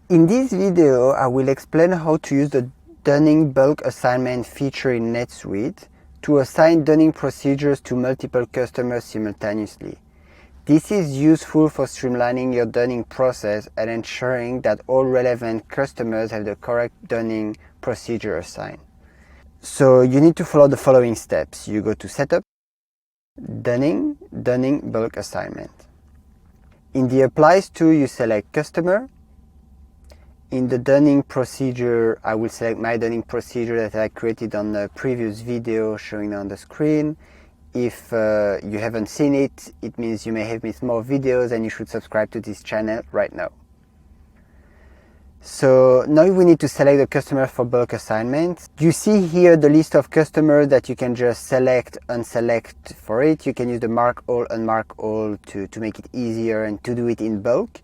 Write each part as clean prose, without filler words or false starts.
In this video, I will explain how to use the dunning bulk assignment feature in NetSuite to assign dunning procedures to multiple customers simultaneously. This is useful for streamlining your dunning process and ensuring that all relevant customers have the correct dunning procedure assigned. So you need to follow the following steps. You go to Setup, Dunning Bulk Assignment. In the Applies to, you select Customer. In the dunning procedure, I will select my dunning procedure that I created on the previous video showing on the screen. If you haven't seen it, it means you may have missed more videos and you should subscribe to this channel right now. So now we need to select the customer for bulk assignment. You see here the list of customers that you can just select, unselect for it. You can use the mark all, unmark all to make it easier and to do it in bulk.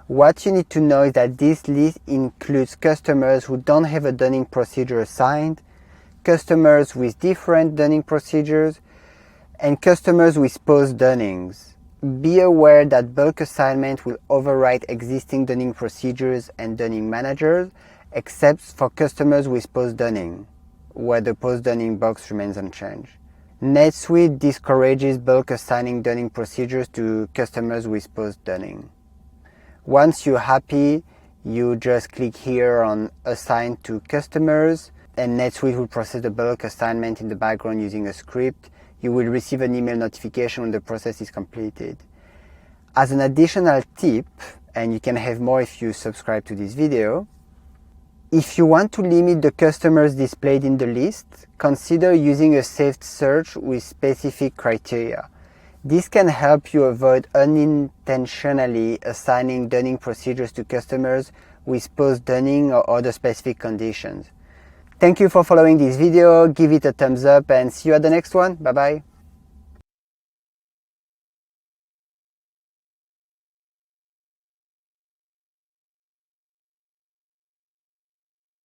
What you need to know is that this list includes customers who don't have a dunning procedure assigned, customers with different dunning procedures, and customers with post-dunnings. Be aware that bulk assignment will overwrite existing dunning procedures and dunning managers, except for customers with post-dunning, where the post-dunning box remains unchanged. NetSuite discourages bulk assigning dunning procedures to customers with post-dunning. Once you're happy, you just click here on Assign to Customers, and NetSuite will process the bulk assignment in the background using a script. You will receive an email notification when the process is completed. As an additional tip, and you can have more if you subscribe to this video, if you want to limit the customers displayed in the list, consider using a saved search with specific criteria. This can help you avoid unintentionally assigning dunning procedures to customers with post-dunning or other specific conditions. Thank you for following this video, give it a thumbs up and see you at the next one. Bye bye.